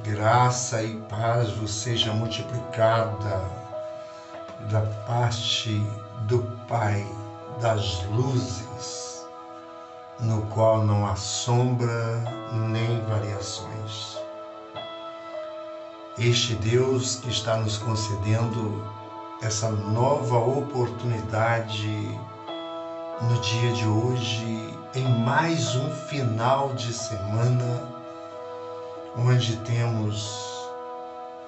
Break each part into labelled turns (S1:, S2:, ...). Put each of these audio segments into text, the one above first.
S1: Graça e paz vos seja multiplicada da parte do Pai das luzes, no qual não há sombra nem variações. Este Deus que está nos concedendo essa nova oportunidade no dia de hoje, em mais um final de semana, onde temos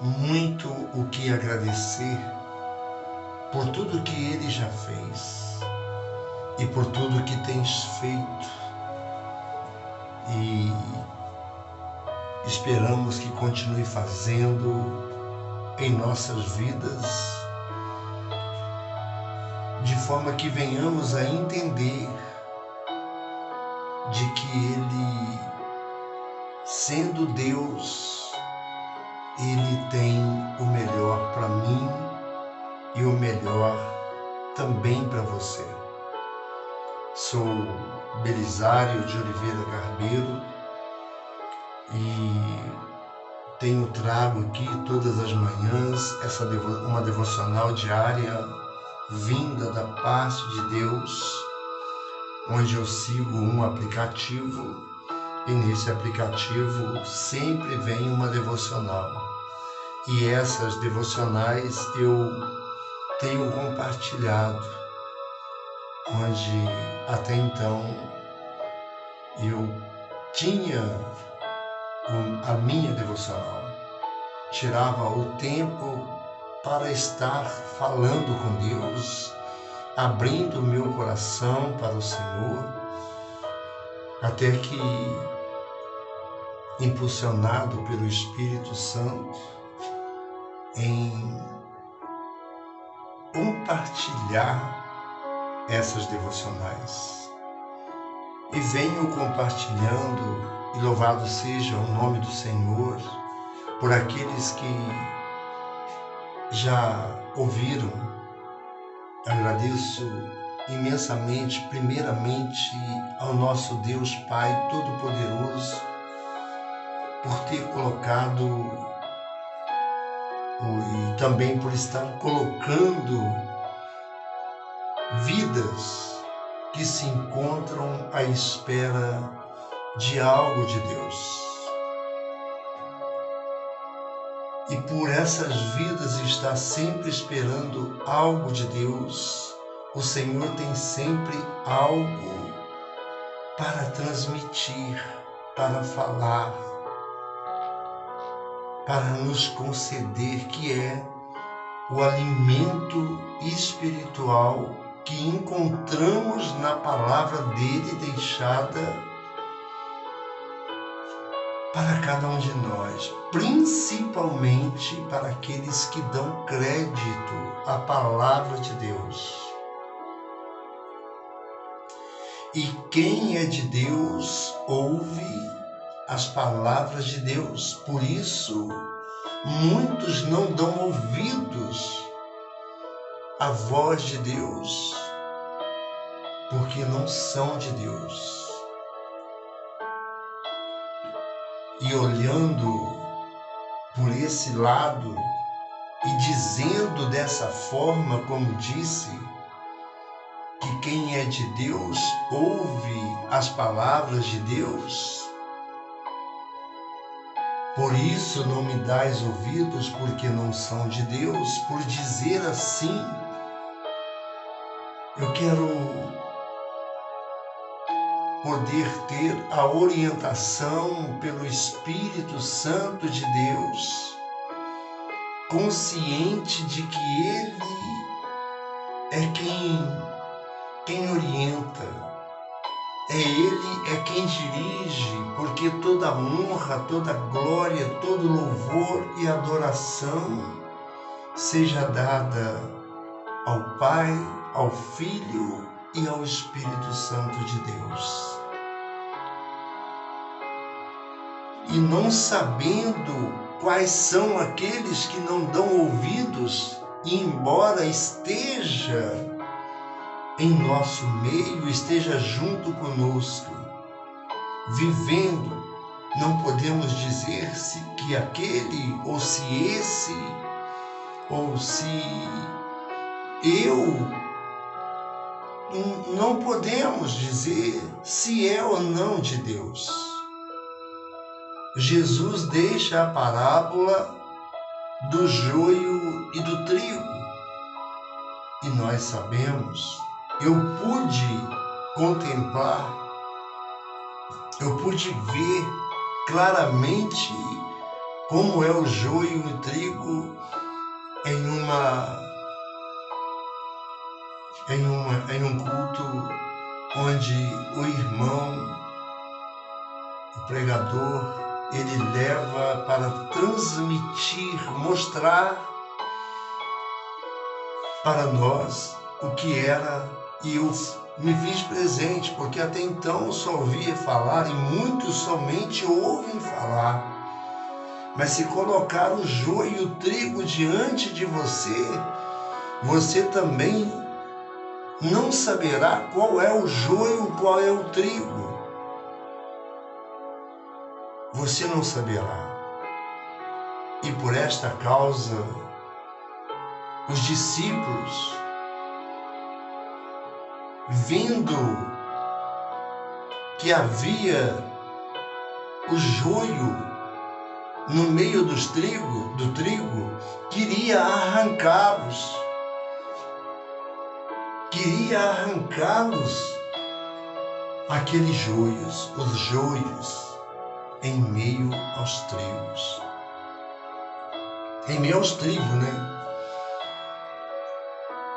S1: muito o que agradecer por tudo que Ele já fez e por tudo que tens feito, e esperamos que continue fazendo em nossas vidas, de forma que venhamos a entender de que Ele, sendo Deus, Ele tem o melhor para mim e o melhor também para você. Sou Belisário de Oliveira Carbeiro e tenho trago aqui todas as manhãs uma devocional diária vinda da parte de Deus, onde eu sigo um aplicativo, e nesse aplicativo sempre vem uma devocional. E essas devocionais eu tenho compartilhado, onde até então eu tinha a minha devocional, tirava o tempo para estar falando com Deus, abrindo o meu coração para o Senhor, até que, impulsionado pelo Espírito Santo, em compartilhar essas devocionais. E venho compartilhando, e louvado seja o nome do Senhor, por aqueles que já ouviram. Agradeço imensamente, primeiramente, ao nosso Deus Pai Todo-Poderoso, por ter colocado, e também por estar colocando vidas que se encontram à espera de algo de Deus. E por essas vidas estar sempre esperando algo de Deus, o Senhor tem sempre algo para transmitir, para falar, para nos conceder, que é o alimento espiritual que encontramos na palavra dele deixada para cada um de nós, principalmente para aqueles que dão crédito à palavra de Deus. E quem é de Deus ouve as palavras de Deus. Por isso, muitos não dão ouvidos à voz de Deus, porque não são de Deus. E olhando por esse lado e dizendo dessa forma, como disse, que quem é de Deus ouve as palavras de Deus. Por isso não me dais ouvidos, porque não são de Deus. Por dizer assim, eu quero poder ter a orientação pelo Espírito Santo de Deus, consciente de que Ele é quem orienta, Ele é quem dirige, porque toda honra, toda glória, todo louvor e adoração seja dada ao Pai, ao Filho e ao Espírito Santo de Deus. E não sabendo quais são aqueles que não dão ouvidos, e embora esteja em nosso meio, esteja junto conosco, vivendo não podemos dizer se que aquele, ou se esse, ou se eu. Não podemos dizer se é ou não de Deus. Jesus deixa a parábola do joio e do trigo. E nós sabemos, eu pude contemplar, eu pude ver claramente como é o joio e o trigo em um culto onde o irmão, o pregador, ele leva para transmitir, mostrar para nós o que era, e eu me fiz presente, porque até então eu só ouvia falar e muitos somente ouvem falar. Mas se colocar o joio e o trigo diante de você, você também não saberá qual é o joio, qual é o trigo. Você não saberá. E por esta causa, os discípulos, vendo que havia o joio no meio do trigo, queria arrancá-los. Aqueles joios, os joios, em meio aos trigos. Em meio aos trigos, né?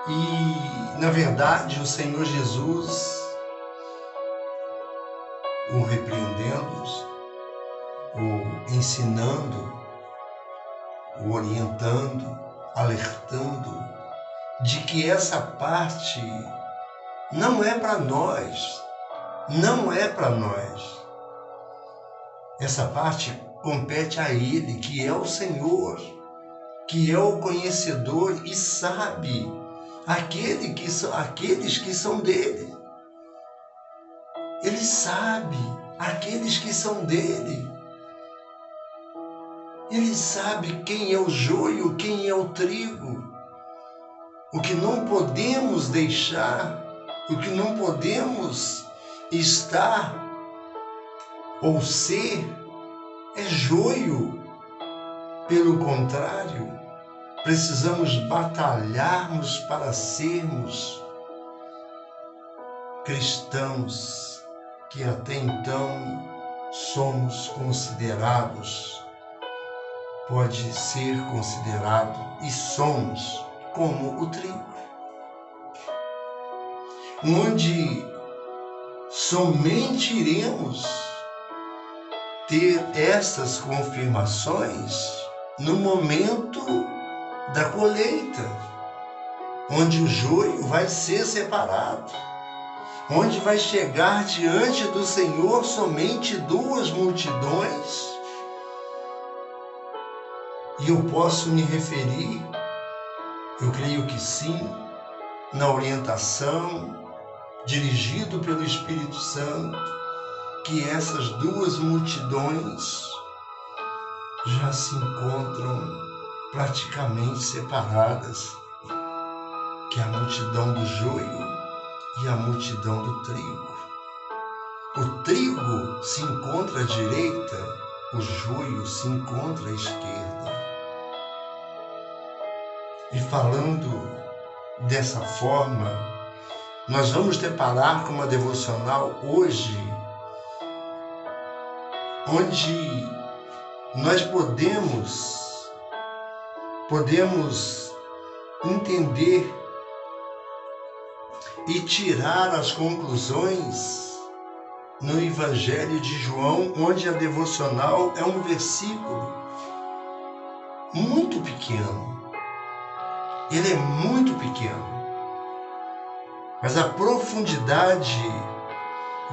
S1: E, na verdade, o Senhor Jesus, o repreendendo, o ensinando, o orientando, alertando, de que essa parte não é para nós, não é para nós. Essa parte compete a Ele, que é o Senhor, que é o conhecedor e sabe aqueles que são dele. Ele sabe aqueles que são dele. Ele sabe quem é o joio, quem é o trigo. O que não podemos deixar, o que não podemos estar ou ser é joio. Pelo contrário, precisamos batalharmos para sermos cristãos que até então somos considerados, pode ser considerado e somos como o trigo, onde somente iremos ter essas confirmações no momento da colheita, onde o joio vai ser separado, onde vai chegar diante do Senhor somente duas multidões. E eu posso me referir, eu creio que sim, na orientação, dirigido pelo Espírito Santo, que essas duas multidões já se encontram praticamente separadas, que é a multidão do joio e a multidão do trigo. O trigo se encontra à direita, o joio se encontra à esquerda. E falando dessa forma, nós vamos deparar com uma devocional hoje, onde nós podemos entender e tirar as conclusões no Evangelho de João, onde a devocional é um versículo muito pequeno. Ele é muito pequeno, mas a profundidade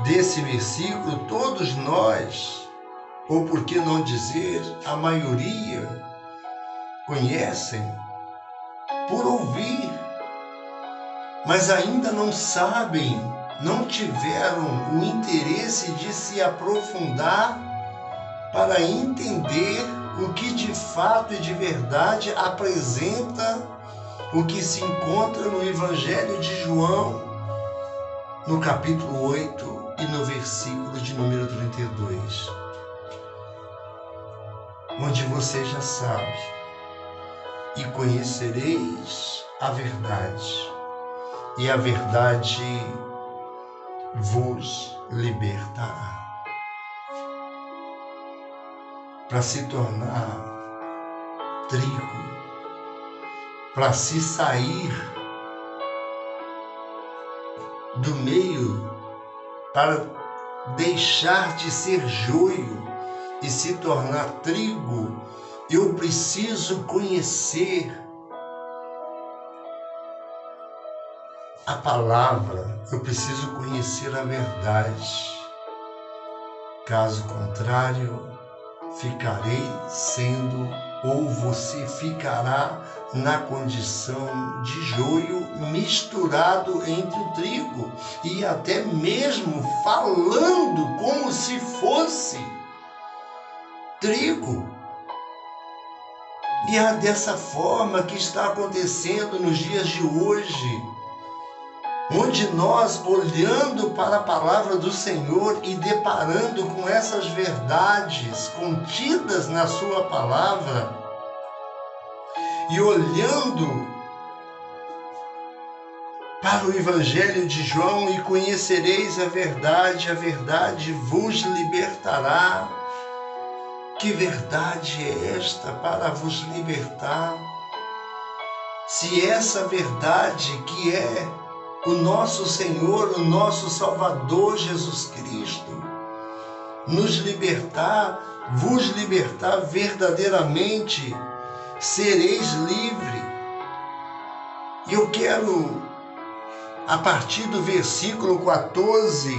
S1: desse versículo, todos nós, ou por que não dizer, a maioria, conhecem por ouvir, mas ainda não sabem, não tiveram o interesse de se aprofundar para entender o que de fato e de verdade apresenta o que se encontra no Evangelho de João, no capítulo 8 e no versículo de número 32, onde você já sabe: e conhecereis a verdade, e a verdade vos libertará. Para se tornar trigo, para se sair do meio, para deixar de ser joio e se tornar trigo, eu preciso conhecer a palavra, eu preciso conhecer a verdade. Caso contrário, ficarei sendo, ou você ficará na condição de joio misturado entre o trigo e até mesmo falando como se fosse trigo. E é dessa forma que está acontecendo nos dias de hoje, onde nós, olhando para a palavra do Senhor e deparando com essas verdades contidas na sua palavra, e olhando para o Evangelho de João, e conhecereis a verdade vos libertará. Que verdade é esta para vos libertar? Se essa verdade que é o nosso Senhor, o nosso Salvador Jesus Cristo, nos libertar, vos libertar verdadeiramente, sereis livre. E eu quero, a partir do versículo 14,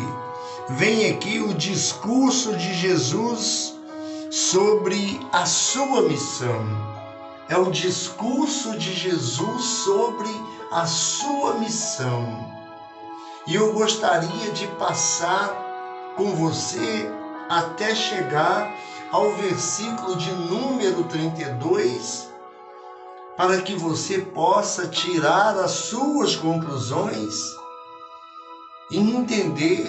S1: vem aqui o discurso de Jesus sobre a sua missão. É o discurso de Jesus sobre a sua missão. E eu gostaria de passar com você até chegar ao versículo de número 32, para que você possa tirar as suas conclusões e entender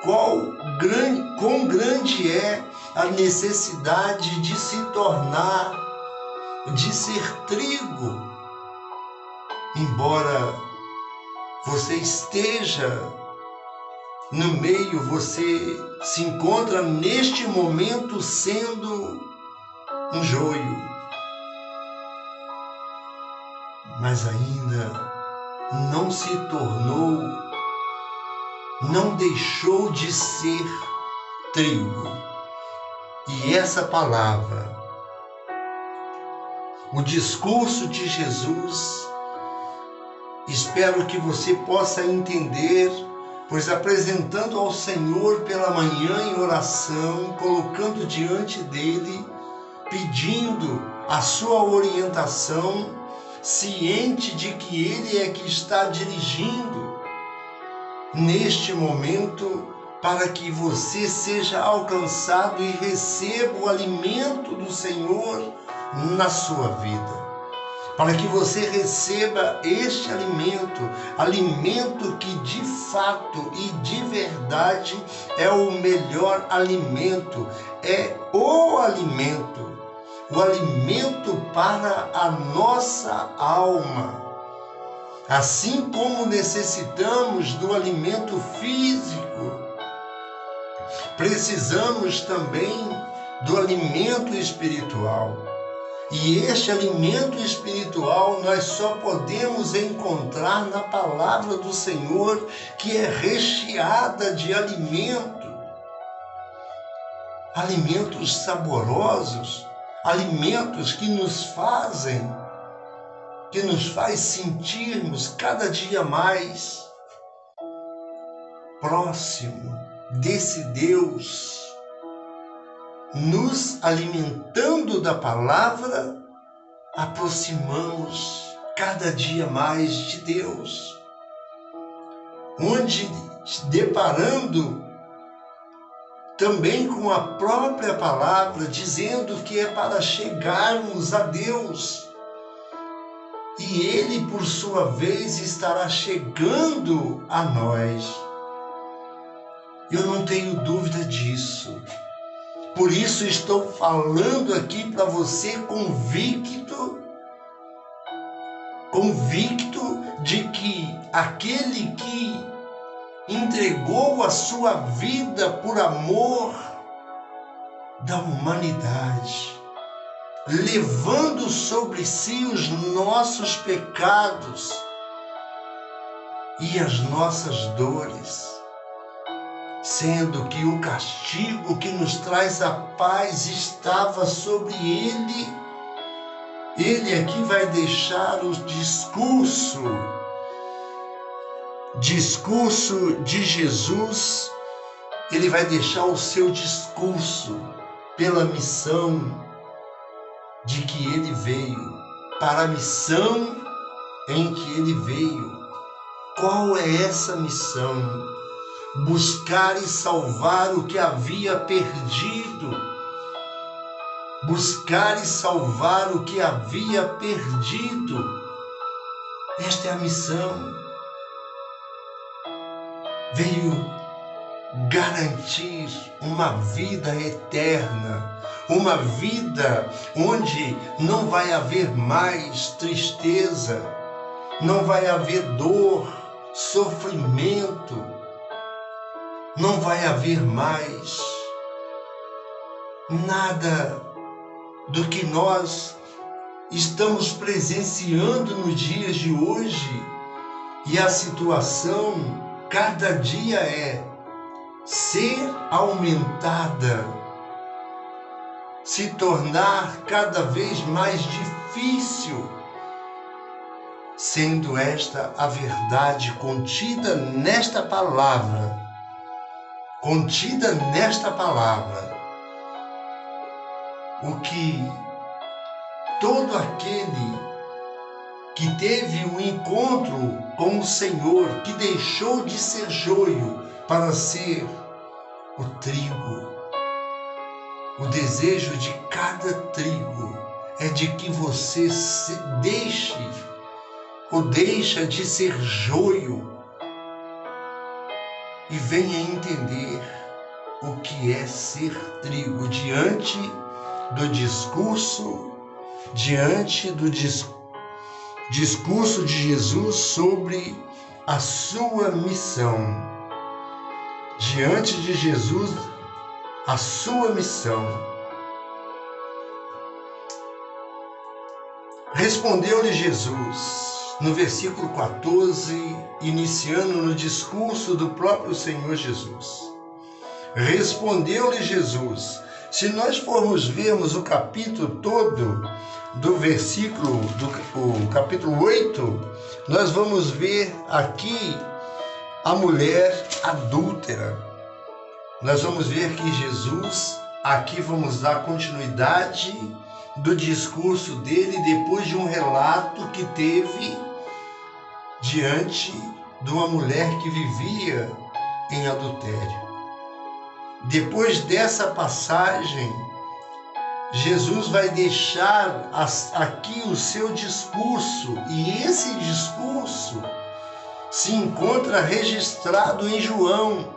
S1: quão grande é a necessidade de se tornar, de ser trigo. Embora você esteja no meio, você se encontra neste momento sendo um joio, mas ainda não se tornou, não deixou de ser trigo. E essa palavra, o discurso de Jesus, espero que você possa entender, pois apresentando ao Senhor pela manhã em oração, colocando diante dele, pedindo a sua orientação, ciente de que ele é que está dirigindo neste momento, para que você seja alcançado e receba o alimento do Senhor na sua vida. Para que você receba este alimento que de fato e de verdade é o melhor alimento, é o alimento para a nossa alma. Assim como necessitamos do alimento físico, precisamos também do alimento espiritual. E este alimento espiritual nós só podemos encontrar na palavra do Senhor, que é recheada de alimentos saborosos, alimentos que nos faz sentirmos cada dia mais próximo desse Deus. Nos alimentando da palavra, aproximamos cada dia mais de Deus, onde, deparando também com a própria palavra, dizendo que é para chegarmos a Deus. E Ele, por sua vez, estará chegando a nós. Eu não tenho dúvida disso. Por isso estou falando aqui para você convicto de que aquele que entregou a sua vida por amor da humanidade, levando sobre si os nossos pecados e as nossas dores, sendo que o castigo que nos traz a paz estava sobre ele. Ele aqui vai deixar o discurso de Jesus, ele vai deixar o seu discurso pela missão de que ele veio, para a missão em que ele veio. Qual é essa missão? Buscar e salvar o que havia perdido. Buscar e salvar o que havia perdido. Esta é a missão. Veio garantir uma vida eterna, uma vida onde não vai haver mais tristeza, não vai haver dor, sofrimento, não vai haver mais nada do que nós estamos presenciando nos dias de hoje. E a situação cada dia é ser aumentada, se tornar cada vez mais difícil, sendo esta a verdade contida nesta palavra, o que todo aquele que teve um encontro com o Senhor, que deixou de ser joio para ser o trigo. O desejo de cada trigo é de que você deixa de ser joio e venha entender o que é ser trigo diante do discurso de Jesus sobre a sua missão. Diante de Jesus, a sua missão. Respondeu-lhe Jesus, no versículo 14, iniciando no discurso do próprio Senhor Jesus. Respondeu-lhe Jesus. Se nós formos vermos o capítulo todo, do versículo, o capítulo 8, nós vamos ver aqui a mulher adúltera. Nós vamos ver que Jesus, aqui vamos dar continuidade do discurso dele, depois de um relato que teve diante de uma mulher que vivia em adultério. Depois dessa passagem, Jesus vai deixar aqui o seu discurso, e esse discurso se encontra registrado em João,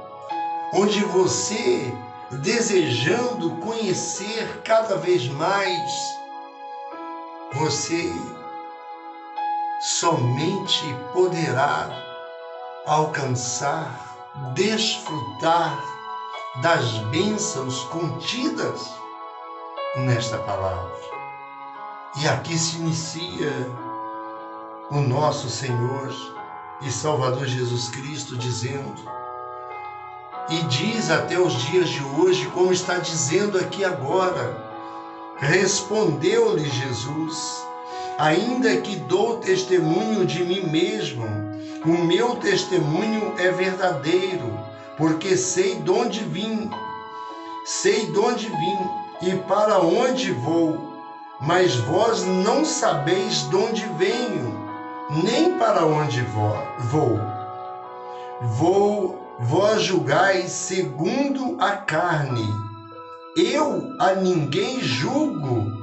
S1: onde você, desejando conhecer cada vez mais, você somente poderá alcançar, desfrutar das bênçãos contidas nesta palavra. E aqui se inicia o nosso Senhor e Salvador Jesus Cristo dizendo, e diz até os dias de hoje, como está dizendo aqui agora, respondeu-lhe Jesus, ainda que dou testemunho de mim mesmo, o meu testemunho é verdadeiro, porque sei de onde vim e para onde vou, mas vós não sabeis de onde venho, nem para onde vou. vós julgais segundo a carne, eu a ninguém julgo.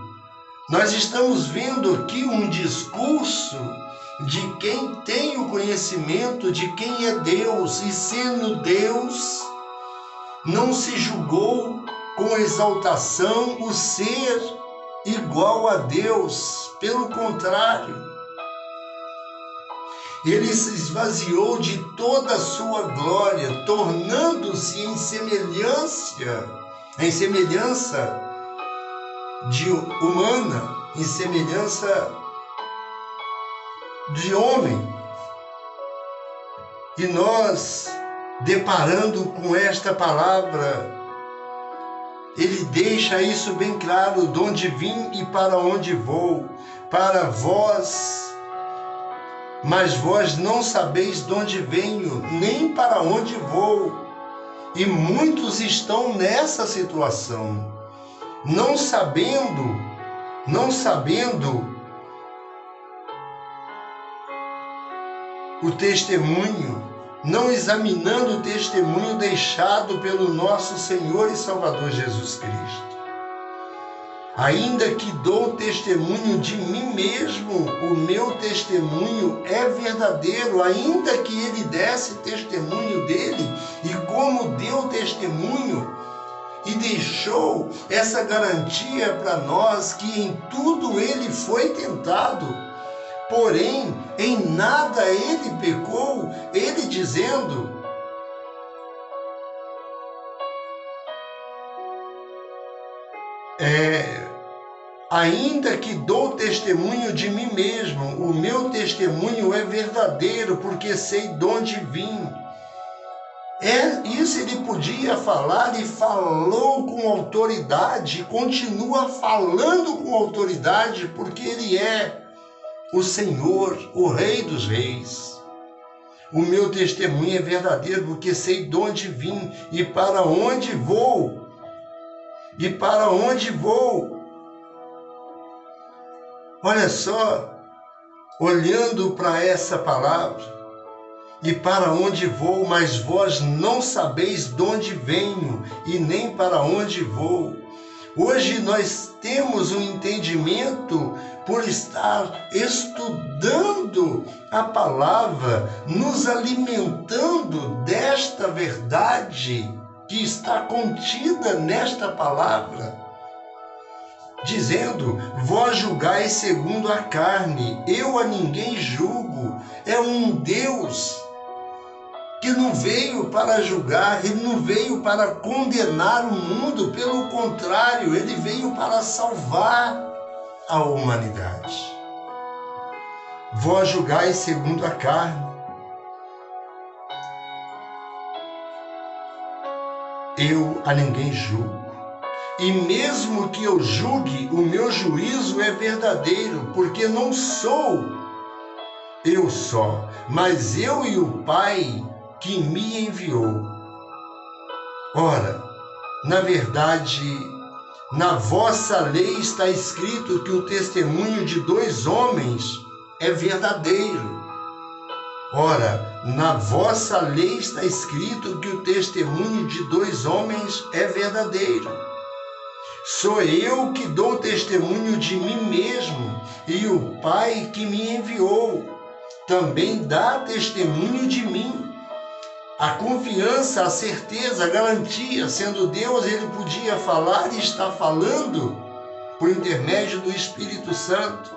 S1: Nós estamos vendo aqui um discurso de quem tem o conhecimento de quem é Deus, e sendo Deus, não se julgou com exaltação o ser igual a Deus. Pelo contrário, ele se esvaziou de toda a sua glória, tornando-se em semelhança de humana, em semelhança de homem. E nós, deparando com esta palavra, ele deixa isso bem claro: de onde vim e para onde vou. Para vós, mas vós não sabeis de onde venho, nem para onde vou. E muitos estão nessa situação, não sabendo o testemunho, não examinando o testemunho deixado pelo nosso Senhor e Salvador Jesus Cristo. Ainda que dou testemunho de mim mesmo, o meu testemunho é verdadeiro. Ainda que ele desse testemunho dele, e como deu testemunho e deixou essa garantia para nós, que em tudo ele foi tentado, porém em nada ele pecou, ele dizendo: ainda que dou testemunho de mim mesmo, o meu testemunho é verdadeiro, porque sei de onde vim. Isso ele podia falar, e falou com autoridade, continua falando com autoridade, porque ele é o Senhor, o Rei dos Reis. O meu testemunho é verdadeiro, porque sei de onde vim e para onde vou. E para onde vou? Olha só, olhando para essa palavra: e para onde vou, mas vós não sabeis de onde venho e nem para onde vou. Hoje nós temos um entendimento por estar estudando a palavra, nos alimentando desta verdade que está contida nesta palavra, dizendo: vós julgais segundo a carne, eu a ninguém julgo. É um Deus que não veio para julgar, ele não veio para condenar o mundo, pelo contrário, ele veio para salvar a humanidade. Vós julgais segundo a carne, eu a ninguém julgo. E mesmo que eu julgue, o meu juízo é verdadeiro, porque não sou eu só, mas eu e o Pai que me enviou. Ora, na verdade, na vossa lei está escrito que o testemunho de 2 homens é verdadeiro. Ora, na vossa lei está escrito que o testemunho de 2 homens é verdadeiro. Sou eu que dou testemunho de mim mesmo, e o Pai que me enviou também dá testemunho de mim. A confiança, a certeza, a garantia, sendo Deus, ele podia falar e está falando por intermédio do Espírito Santo.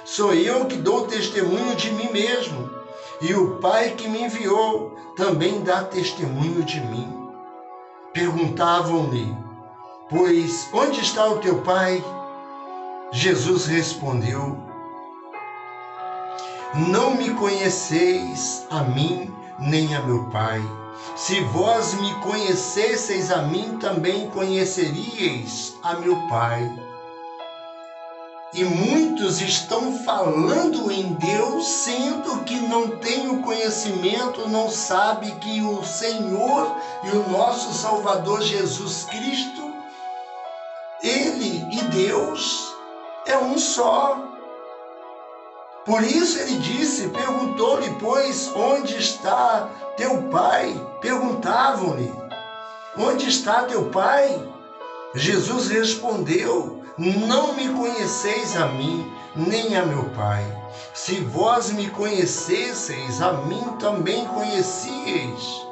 S1: Sou eu que dou testemunho de mim mesmo, e o Pai que me enviou também dá testemunho de mim. Perguntavam-lhe: pois onde está o teu Pai? Jesus respondeu: não me conheceis a mim, nem a meu Pai. Se vós me conhecesseis a mim, também conheceríeis a meu Pai. E muitos estão falando em Deus, sendo que não tem o conhecimento, não sabe que o Senhor e o nosso Salvador Jesus Cristo, Ele e Deus é um só. Por isso ele disse, perguntou-lhe, pois, onde está teu pai? Perguntavam-lhe, onde está teu pai? Jesus respondeu, não me conheceis a mim, nem a meu pai. Se vós me conhecesseis, a mim também conhecieis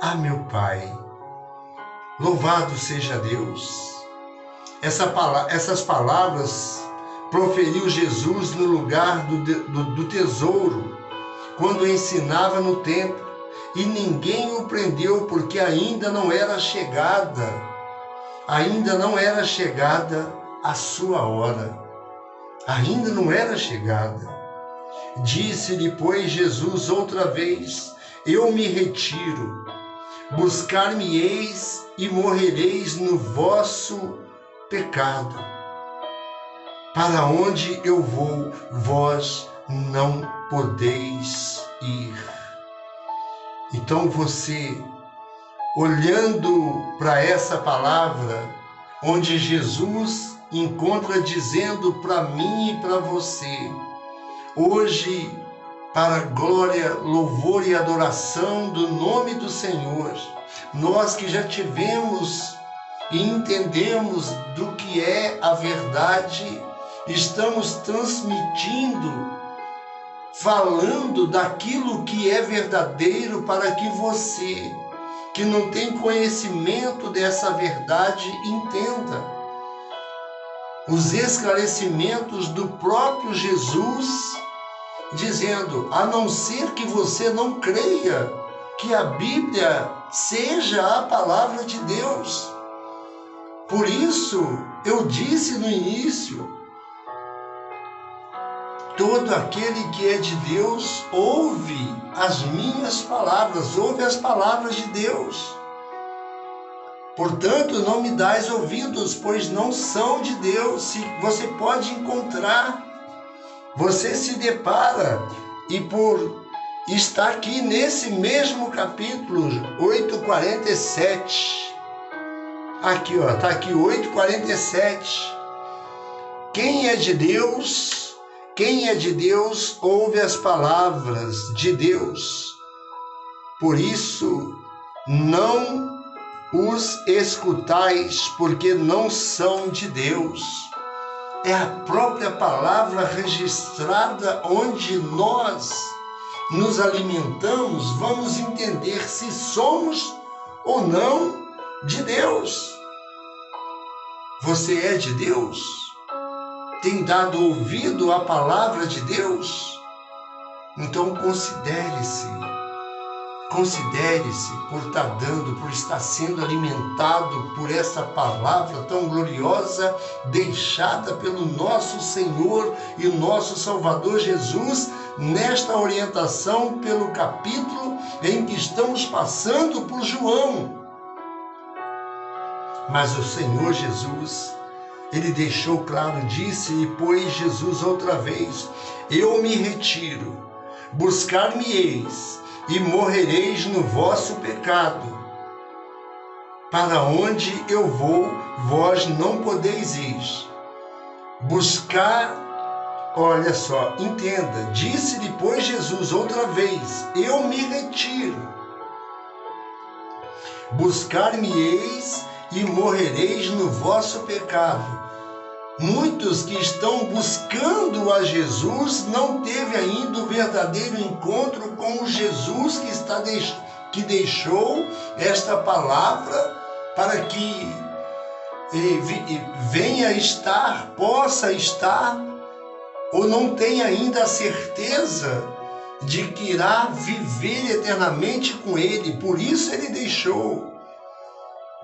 S1: a meu pai. Louvado seja Deus. Essas palavras proferiu Jesus no lugar do tesouro, quando ensinava no templo, e ninguém o prendeu, porque ainda não era chegada a sua hora. Ainda não era chegada. Disse-lhe, pois, Jesus outra vez, eu me retiro, buscar-me-eis e morrereis no vosso pecado. Para onde eu vou, vós não podeis ir. Então você, olhando para essa palavra, onde Jesus encontra dizendo para mim e para você, hoje, para glória, louvor e adoração do nome do Senhor, nós que já tivemos e entendemos do que é a verdade, estamos transmitindo, falando daquilo que é verdadeiro para que você, que não tem conhecimento dessa verdade, entenda. Os esclarecimentos do próprio Jesus, dizendo, a não ser que você não creia que a Bíblia seja a palavra de Deus. Por isso, eu disse no início, todo aquele que é de Deus ouve as minhas palavras, ouve as palavras de Deus. Portanto, não me dais ouvidos, pois não são de Deus. Se você pode encontrar, você se depara, e por estar aqui nesse mesmo capítulo 8:47, aqui ó, está aqui 8:47, quem é de Deus ouve as palavras de Deus. Por isso, não os escutais, porque não são de Deus. É a própria palavra registrada onde nós nos alimentamos, vamos entender se somos ou não de Deus. Você é de Deus? Tem dado ouvido à palavra de Deus? Então considere-se por estar dando, por estar sendo alimentado por essa palavra tão gloriosa, deixada pelo nosso Senhor e nosso Salvador Jesus, nesta orientação pelo capítulo em que estamos passando por João. Mas o Senhor Jesus, ele deixou claro, disse-lhe, pois, Jesus outra vez, eu me retiro, buscar-me-eis e morrereis no vosso pecado. Para onde eu vou, vós não podeis ir. Buscar, olha só, entenda, disse-lhe, pois, Jesus outra vez, eu me retiro, buscar-me-eis e morrereis no vosso pecado. Muitos que estão buscando a Jesus não teve ainda o verdadeiro encontro com o Jesus que deixou esta palavra para que venha estar, possa estar, ou não tem ainda a certeza de que irá viver eternamente com Ele. Por isso ele deixou.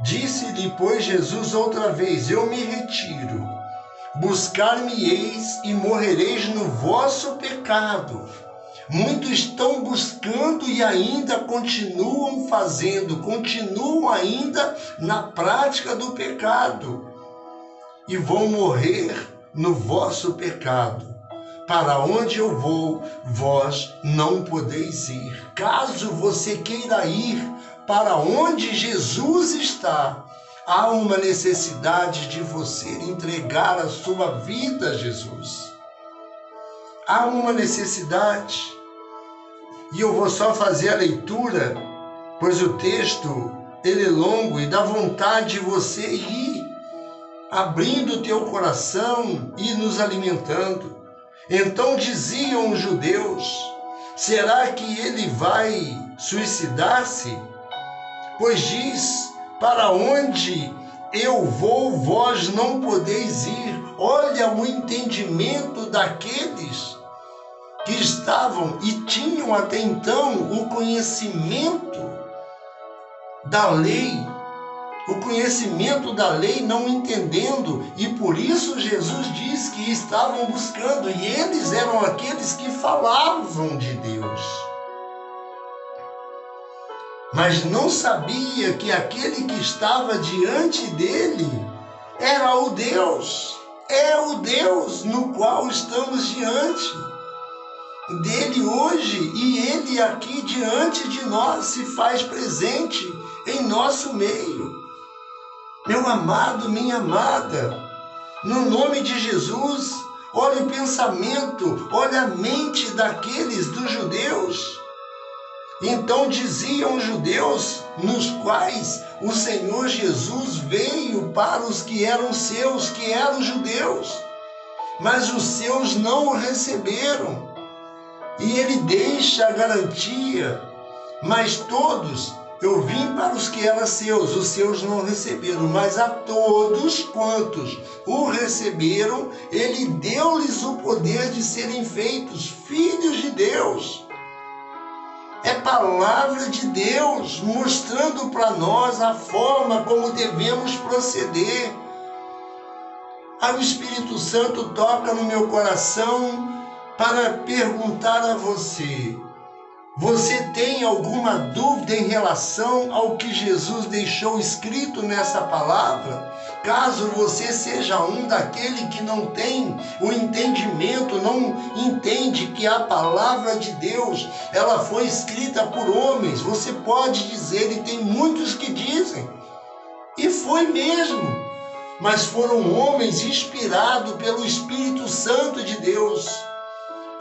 S1: Disse-lhe, pois, Jesus outra vez, eu me retiro, buscar-me-eis e morrereis no vosso pecado. Muitos estão buscando e ainda continuam fazendo, continuam ainda na prática do pecado e vão morrer no vosso pecado. Para onde eu vou, vós não podeis ir. Caso você queira ir para onde Jesus está, há uma necessidade de você entregar a sua vida a Jesus. há uma necessidade. E eu vou só fazer a leitura, pois o texto ele é longo e dá vontade de você ir abrindo o teu coração e nos alimentando. Então diziam os judeus: será que ele vai suicidar-se? Pois diz: para onde eu vou, vós não podeis ir. Olha o entendimento daqueles que estavam e tinham até então o conhecimento da lei, não entendendo, e por isso Jesus diz que estavam buscando, e eles eram aqueles que falavam de Deus, mas não sabia que aquele que estava diante dele era o Deus, é o Deus no qual estamos diante dele hoje, e ele aqui diante de nós se faz presente em nosso meio. Meu amado, minha amada, no nome de Jesus, olha o pensamento, olha a mente dos judeus. Então diziam os judeus, nos quais o Senhor Jesus veio para os que eram seus, que eram judeus, mas os seus não o receberam. E ele deixa a garantia: mas todos, eu vim para os que eram seus, os seus não receberam, mas a todos quantos o receberam, ele deu-lhes o poder de serem feitos filhos de Deus. É palavra de Deus mostrando para nós a forma como devemos proceder. Aí o Espírito Santo toca no meu coração para perguntar a você: você tem alguma dúvida em relação ao que Jesus deixou escrito nessa palavra? Caso você seja um daquele que não tem o entendimento, não entende que a palavra de Deus, ela foi escrita por homens, você pode dizer, e tem muitos que dizem, e foi mesmo, mas foram homens inspirados pelo Espírito Santo de Deus,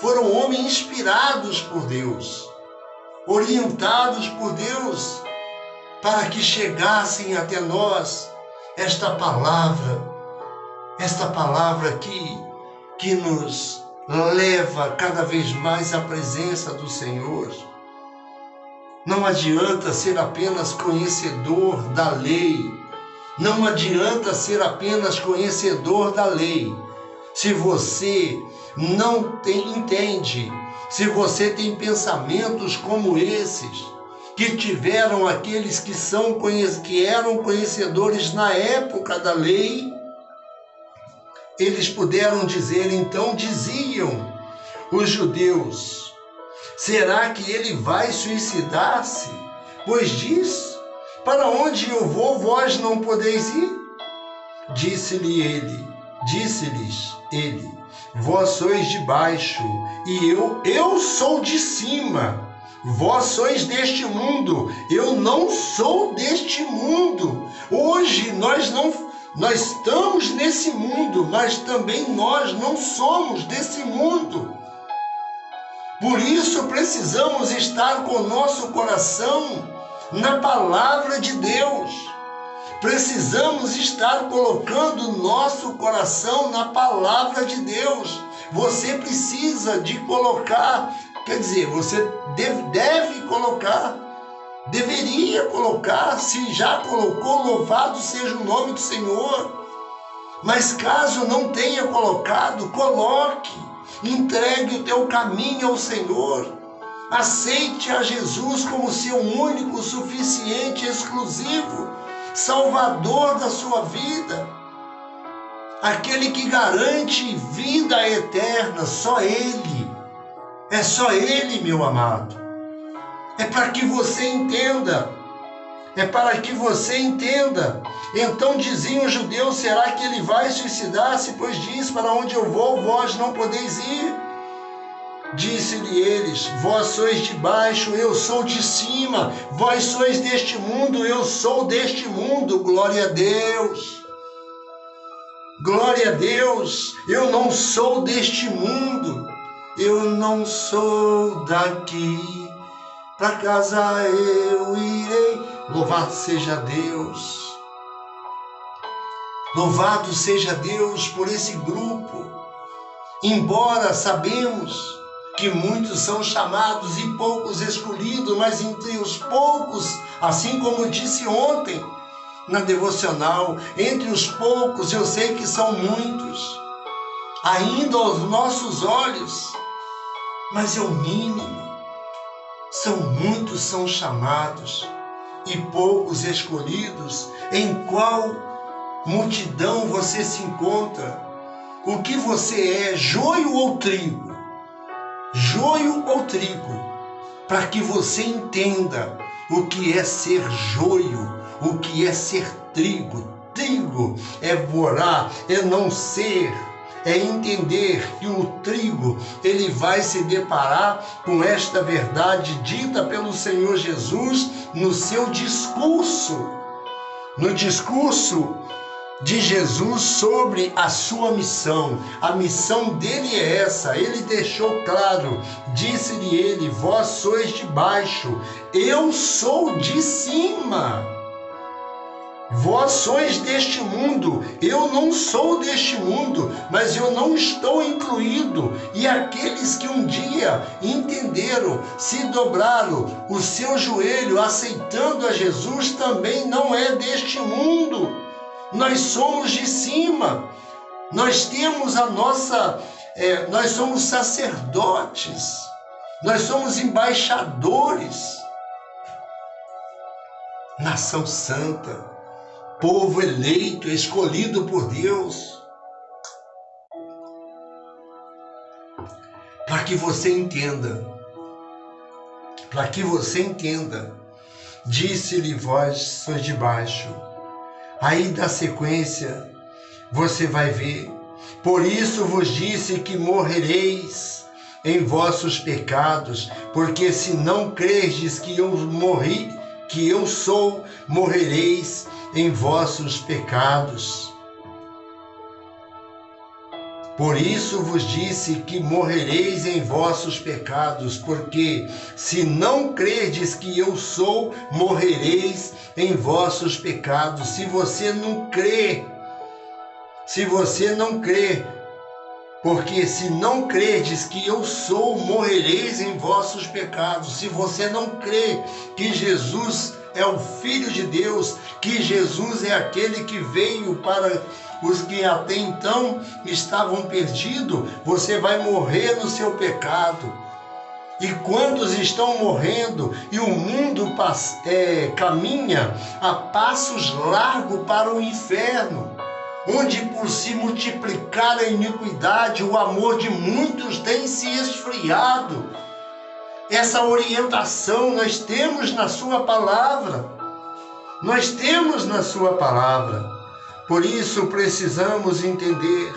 S1: foram homens inspirados por Deus, orientados por Deus, para que chegassem até nós esta palavra que nos leva cada vez mais à presença do Senhor. Não adianta ser apenas conhecedor da lei, não adianta ser apenas conhecedor da lei, se você não entende, se você tem pensamentos como esses, que tiveram aqueles que eram conhecedores na época da lei, eles puderam dizer, então diziam os judeus: será que ele vai suicidar-se? Pois diz: para onde eu vou, vós não podeis ir? Disse-lhes ele: vós sois de baixo, e eu sou de cima. Vós sois deste mundo, eu não sou deste mundo. Hoje nós estamos nesse mundo, mas também nós não somos desse mundo. Por isso precisamos estar com o nosso coração na palavra de Deus. Precisamos estar colocando o nosso coração na palavra de Deus. Você precisa de colocar, você deve colocar, deveria colocar, se já colocou, louvado seja o nome do Senhor. Mas caso não tenha colocado, coloque, entregue o teu caminho ao Senhor. Aceite a Jesus como seu único, suficiente, exclusivo Salvador da sua vida, aquele que garante vida eterna. Só Ele, é só Ele, meu amado. É para que você entenda, Então diziam os judeus: será que ele vai suicidar-se? Pois diz: para onde eu vou, vós não podeis ir. Disse-lhe eles: vós sois de baixo, eu sou de cima. Vós sois deste mundo, eu sou deste mundo. Glória a Deus. Glória a Deus. Eu não sou deste mundo. eu não sou daqui, para casa eu irei. Louvado seja Deus. Louvado seja Deus por esse grupo. Embora sabemos que muitos são chamados e poucos escolhidos, mas entre os poucos, assim como disse ontem na devocional, entre os poucos eu sei que são muitos, ainda aos nossos olhos, mas é o mínimo. São muitos são chamados e poucos escolhidos. Em qual multidão você se encontra? O que você é, joio ou trigo? Joio ou trigo? Para que você entenda o que é ser joio, o que é ser trigo. Trigo é morar, é não ser, é entender que o trigo, ele vai se deparar com esta verdade dita pelo Senhor Jesus no seu discurso. No discurso de Jesus sobre a sua missão. A missão dele é essa, ele deixou claro, disse-lhe ele, vós sois de baixo, eu sou de cima. Vós sois deste mundo, eu não sou deste mundo, mas eu não estou incluído. E aqueles que um dia entenderam, se dobraram o seu joelho, aceitando a Jesus, também não é deste mundo. Nós somos de cima, nós temos a nossa, nós somos sacerdotes, nós somos embaixadores, nação santa, povo eleito, escolhido por Deus, para que você entenda, disse-lhe vós sois de baixo. Aí da sequência você vai ver, por isso vos disse que morrereis em vossos pecados, porque se não crerdes que eu morri, que eu sou, morrereis em vossos pecados. Por isso vos disse que morrereis em vossos pecados, porque se não crerdes que eu sou, morrereis em vossos pecados. Se você não crê, porque se não crerdes que eu sou, morrereis em vossos pecados. Se você não crê que Jesus é o Filho de Deus, que Jesus é aquele que veio para os que até então estavam perdidos, você vai morrer no seu pecado. E quantos estão morrendo e o mundo caminha a passos largos para o inferno, onde por se multiplicar a iniquidade, o amor de muitos tem se esfriado. Essa orientação nós temos na sua palavra. Nós temos na sua palavra. Por isso precisamos entender.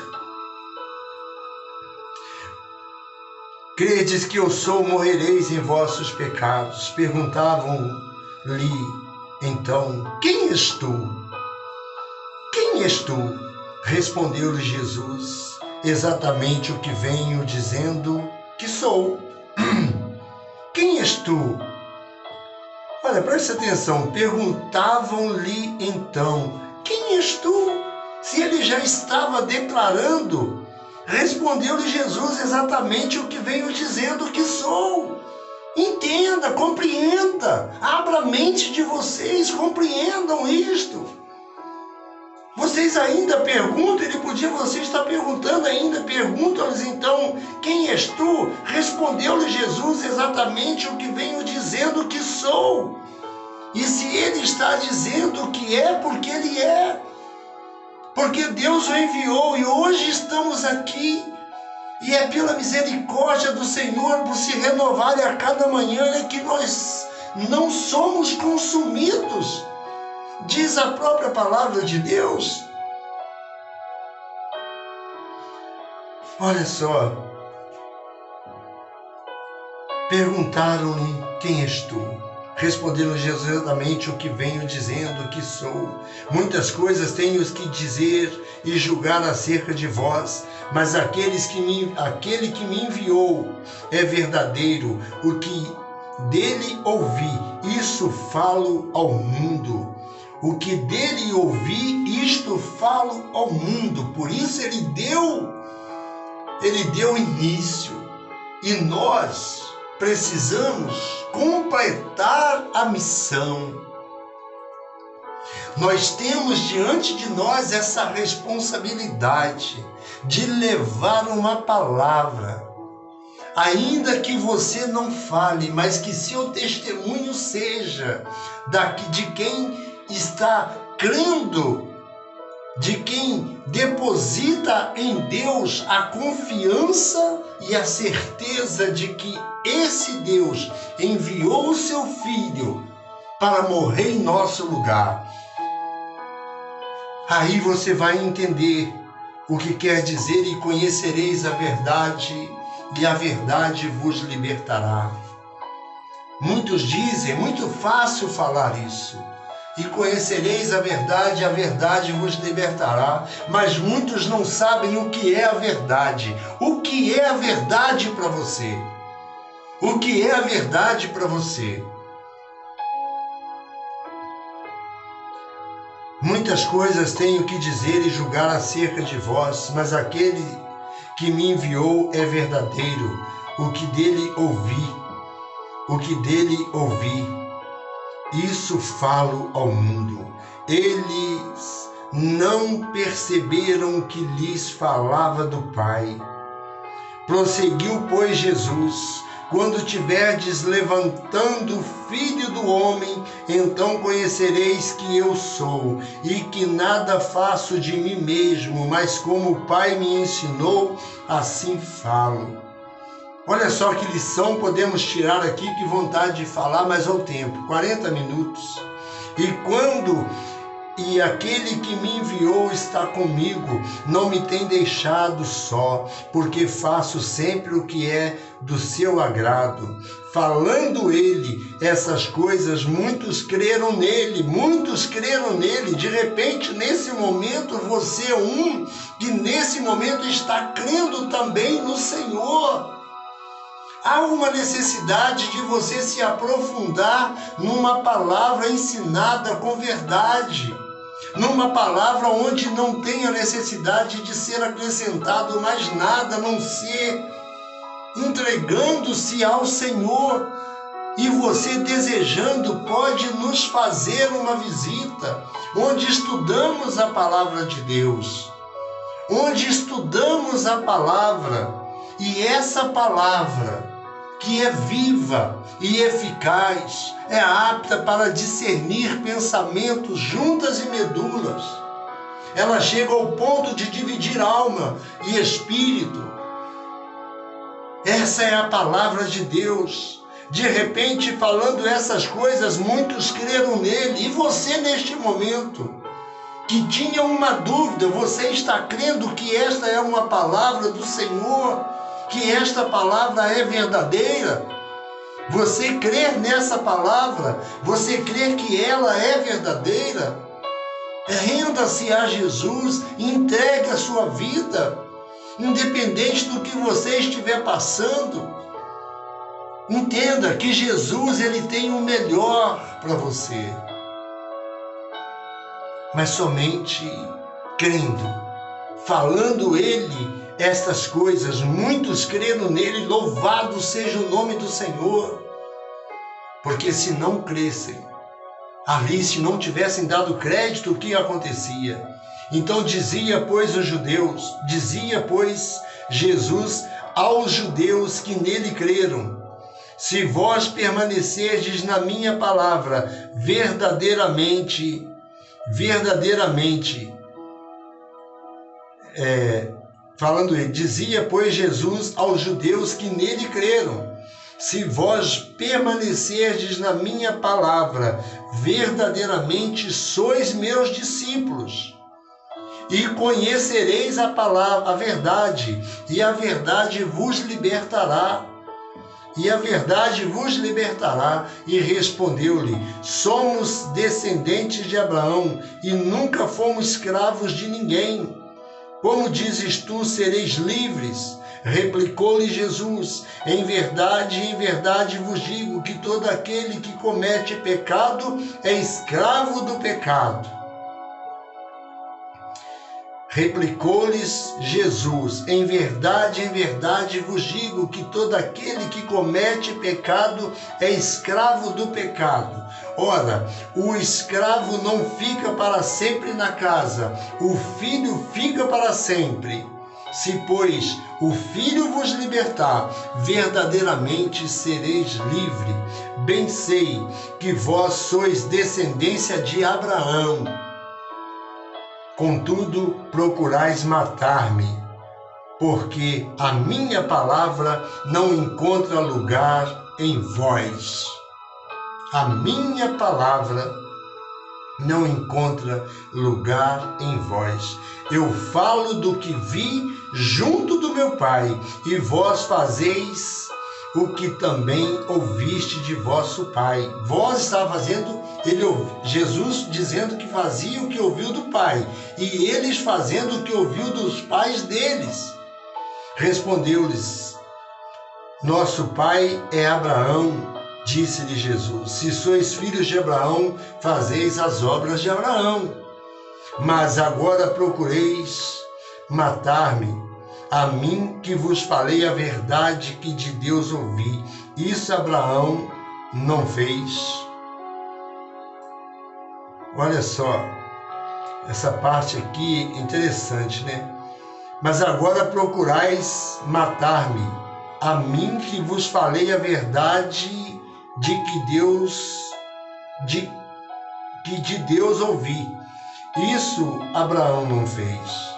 S1: Credes que eu sou, morrereis em vossos pecados. Perguntavam-lhe então, quem és tu? Quem és tu? Respondeu-lhe Jesus, exatamente o que venho dizendo que sou. Quem és tu? Olha, preste atenção. Perguntavam-lhe então, quem és tu? Se ele já estava declarando, respondeu-lhe Jesus exatamente o que venho dizendo que sou. Entenda, compreenda, abra a mente de vocês, compreendam isto. Vocês ainda perguntam, você está perguntando ainda, perguntam-lhes então, quem és tu? Respondeu-lhe Jesus exatamente o que venho dizendo que sou. E se ele está dizendo que é, porque ele é. Porque Deus o enviou e hoje estamos aqui. E é pela misericórdia do Senhor, por se renovar a cada manhã, é que nós não somos consumidos. Diz a própria palavra de Deus. Olha só. Perguntaram-lhe, quem és tu? Responderam-lhe exatamente o que venho dizendo que sou. Muitas coisas tenho que dizer e julgar acerca de vós, mas aquele que me enviou é verdadeiro. O que dele ouvi, isso falo ao mundo. O que dele ouvi, isto falo ao mundo. Por isso ele deu início. E nós precisamos completar a missão. Nós temos diante de nós essa responsabilidade de levar uma palavra. Ainda que você não fale, mas que seu testemunho seja de quem está crendo, de quem deposita em Deus a confiança e a certeza de que esse Deus enviou o seu Filho para morrer em nosso lugar. Aí você vai entender o que quer dizer: e conhecereis a verdade, e a verdade vos libertará. Muitos dizem, muito fácil falar isso. E conhecereis a verdade vos libertará. Mas muitos não sabem o que é a verdade. O que é a verdade para você? O que é a verdade para você? Muitas coisas tenho que dizer e julgar acerca de vós, mas aquele que me enviou é verdadeiro. O que dele ouvi, isso falo ao mundo. Eles não perceberam que lhes falava do Pai. Prosseguiu, pois, Jesus: quando tiverdes levantando o Filho do Homem, então conhecereis que eu sou, e que nada faço de mim mesmo, mas como o Pai me ensinou, assim falo. Olha só que lição podemos tirar aqui, que vontade de falar, mas ao tempo, 40 minutos. E aquele que me enviou está comigo, não me tem deixado só, porque faço sempre o que é do seu agrado. Falando ele essas coisas, muitos creram nele. De repente, nesse momento, você é um que nesse momento está crendo também no Senhor. Há uma necessidade de você se aprofundar numa palavra ensinada com verdade, numa palavra onde não tem a necessidade de ser acrescentado mais nada, a não ser entregando-se ao Senhor. E você, desejando, pode nos fazer uma visita, onde estudamos a palavra de Deus, onde estudamos a palavra, e essa palavra, que é viva e eficaz, é apta para discernir pensamentos, juntas e medulas. Ela chega ao ponto de dividir alma e espírito. Essa é a palavra de Deus. De repente, falando essas coisas, muitos creram nele. E você, neste momento, que tinha uma dúvida, você está crendo que esta é uma palavra do Senhor, que esta palavra é verdadeira? Você crer nessa palavra? Você crer que ela é verdadeira? Renda-se a Jesus, entregue a sua vida, independente do que você estiver passando. Entenda que Jesus, ele tem o melhor para você. Mas somente crendo, falando ele estas coisas, muitos creram nele. Louvado seja o nome do Senhor. Porque se não crescem ali, se não tivessem dado crédito, o que acontecia? Então dizia, pois, Jesus aos judeus que nele creram: se vós permanecerdes na minha palavra, verdadeiramente, dizia, pois, Jesus aos judeus que nele creram: se vós permanecerdes na minha palavra, verdadeiramente sois meus discípulos, e conhecereis a verdade, e a verdade vos libertará. e a verdade vos libertará. E respondeu-lhe: somos descendentes de Abraão e nunca fomos escravos de ninguém. Como dizes tu, sereis livres? Replicou-lhe Jesus: em verdade vos digo que todo aquele que comete pecado é escravo do pecado. Replicou-lhes Jesus: em verdade vos digo que todo aquele que comete pecado é escravo do pecado. Ora, o escravo não fica para sempre na casa, o filho fica para sempre. Se, pois, o Filho vos libertar, verdadeiramente sereis livre. Bem sei que vós sois descendência de Abraão. Contudo, procurais matar-me, porque a minha palavra não encontra lugar em vós. A minha palavra não encontra lugar em vós. Eu falo do que vi junto do meu Pai, e vós fazeis o que também ouviste de vosso pai. Vós está fazendo, Jesus dizendo que fazia o que ouviu do Pai, e eles fazendo o que ouviu dos pais deles. Respondeu-lhes: nosso pai é Abraão. Disse-lhe Jesus: se sois filhos de Abraão, fazeis as obras de Abraão. Mas agora procureis matar-me, a mim que vos falei a verdade que de Deus ouvi. Isso Abraão não fez. Olha só, essa parte aqui é interessante, né? Mas agora procurais matar-me, a mim que vos falei a verdade de Deus ouvi. Isso Abraão não fez.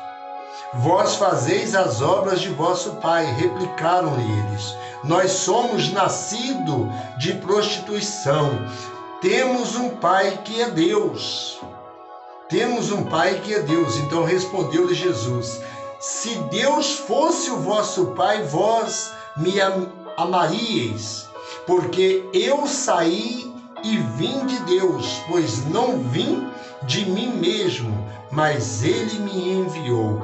S1: Vós fazeis as obras de vosso pai. Replicaram-lhe eles: nós somos nascidos de prostituição. Temos um pai que é Deus. Temos um pai que é Deus. Então respondeu-lhe Jesus: se Deus fosse o vosso pai, vós me amaríeis, porque eu saí e vim de Deus, pois não vim de mim mesmo, mas ele me enviou.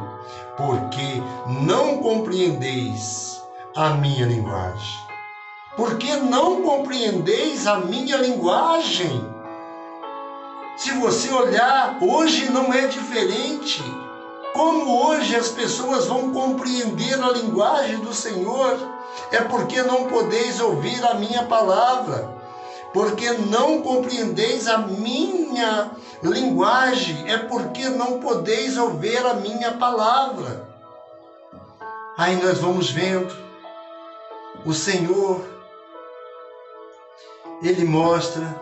S1: Porque não compreendeis a minha linguagem. Porque não compreendeis a minha linguagem. Se você olhar, hoje não é diferente. Como hoje as pessoas vão compreender a linguagem do Senhor? É porque não podeis ouvir a minha palavra. Porque não compreendeis a minha linguagem, é porque não podeis ouvir a minha palavra. Aí nós vamos vendo o Senhor, Ele mostra,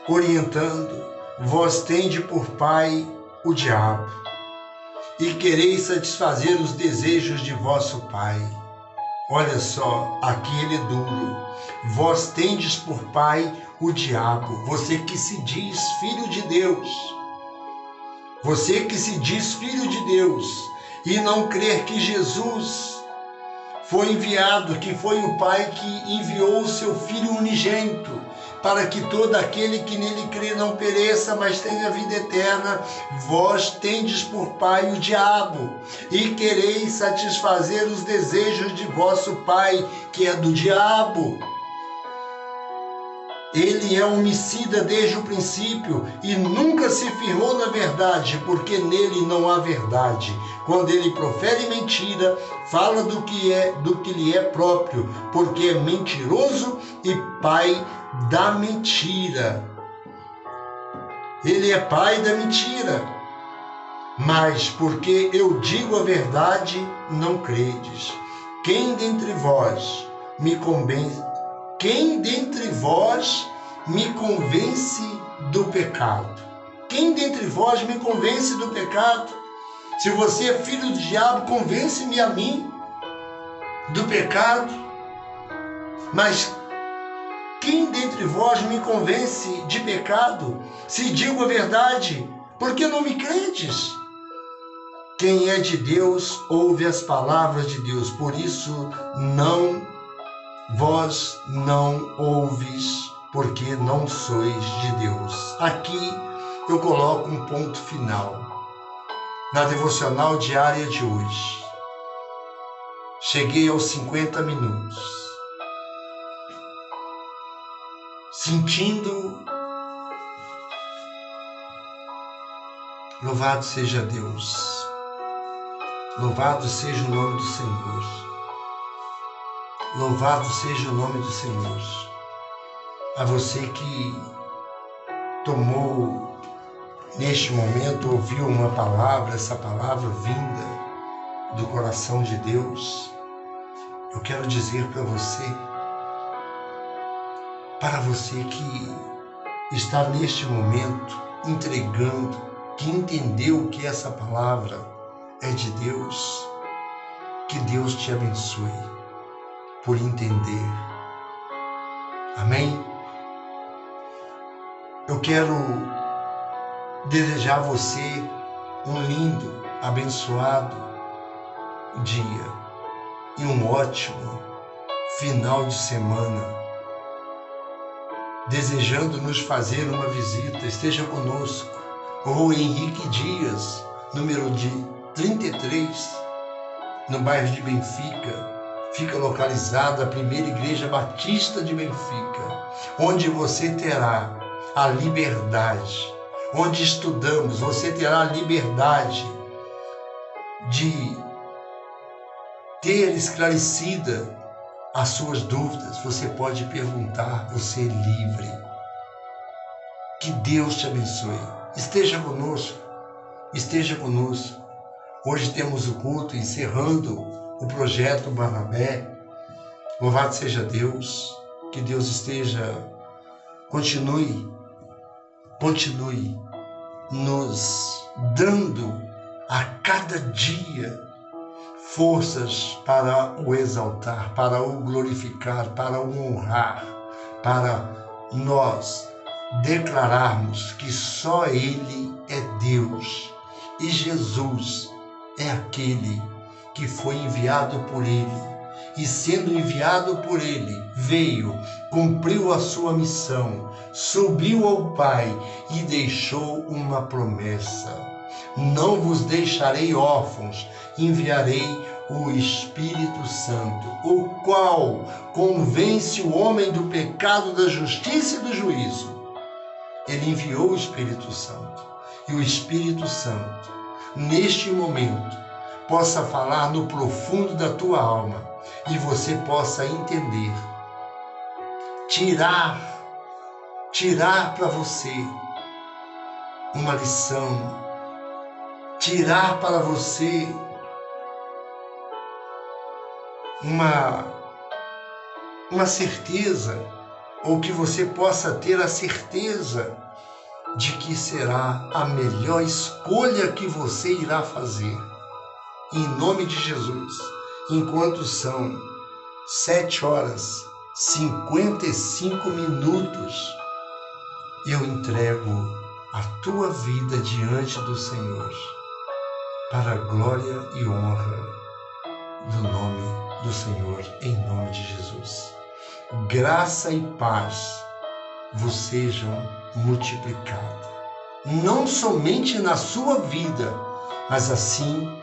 S1: orientando: vós tende por pai o diabo, e quereis satisfazer os desejos de vosso pai. Olha só, aqui ele é duro. Vós tendes por pai o diabo, você que se diz filho de Deus. Você que se diz filho de Deus e não crer que Jesus foi enviado, que foi o Pai que enviou o seu Filho unigênito, para que todo aquele que nele crê não pereça, mas tenha vida eterna. Vós tendes por pai o diabo, e quereis satisfazer os desejos de vosso pai, que é do diabo. Ele é homicida desde o princípio e nunca se firmou na verdade, porque nele não há verdade. Quando ele profere mentira, fala do que lhe é próprio, porque é mentiroso e pai da mentira. Ele é pai da mentira. Mas porque eu digo a verdade, não credes. Quem dentre vós me convence do pecado? Quem dentre vós me convence do pecado? Se você é filho do diabo, convence-me a mim do pecado. Mas quem dentre vós me convence de pecado? Se digo a verdade, por que não me credes? Quem é de Deus ouve as palavras de Deus, por isso não vós não ouves, porque não sois de Deus. Aqui eu coloco um ponto final na devocional diária de hoje. Cheguei aos 50 minutos, sentindo, louvado seja Deus, louvado seja o nome do Senhor, louvado seja o nome do Senhor. A você que tomou, neste momento, ouviu uma palavra, essa palavra vinda do coração de Deus, eu quero dizer para você que está neste momento entregando, que entendeu que essa palavra é de Deus, que Deus te abençoe por entender. Amém? Eu quero desejar a você um lindo, abençoado dia e um ótimo final de semana. Desejando nos fazer uma visita, esteja conosco. Rua Henrique Dias, número de 33, no bairro de Benfica. Fica localizada a primeira igreja batista de Benfica, onde você terá a liberdade, onde estudamos, você terá a liberdade de ter esclarecida as suas dúvidas. Você pode perguntar, você é livre. Que Deus te abençoe. Esteja conosco, esteja conosco. Hoje temos o culto encerrando o projeto Barnabé. Louvado seja Deus, que Deus continue nos dando a cada dia forças para o exaltar, para o glorificar, para o honrar, para nós declararmos que só Ele é Deus e Jesus é aquele que foi enviado por Ele, e sendo enviado por Ele, veio, cumpriu a sua missão, subiu ao Pai e deixou uma promessa: não vos deixarei órfãos, enviarei o Espírito Santo, o qual convence o homem do pecado, da justiça e do juízo. Ele enviou o Espírito Santo, e o Espírito Santo, neste momento, possa falar no profundo da tua alma e você possa entender, tirar para você uma lição, tirar para você uma certeza, ou que você possa ter a certeza de que será a melhor escolha que você irá fazer. Em nome de Jesus, enquanto são 7h55, eu entrego a tua vida diante do Senhor, para a glória e honra do nome do Senhor, em nome de Jesus. Graça e paz vos sejam multiplicadas, não somente na sua vida, mas assim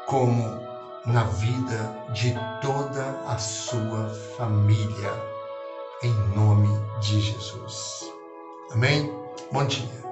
S1: como na vida de toda a sua família, em nome de Jesus. Amém? Bom dia.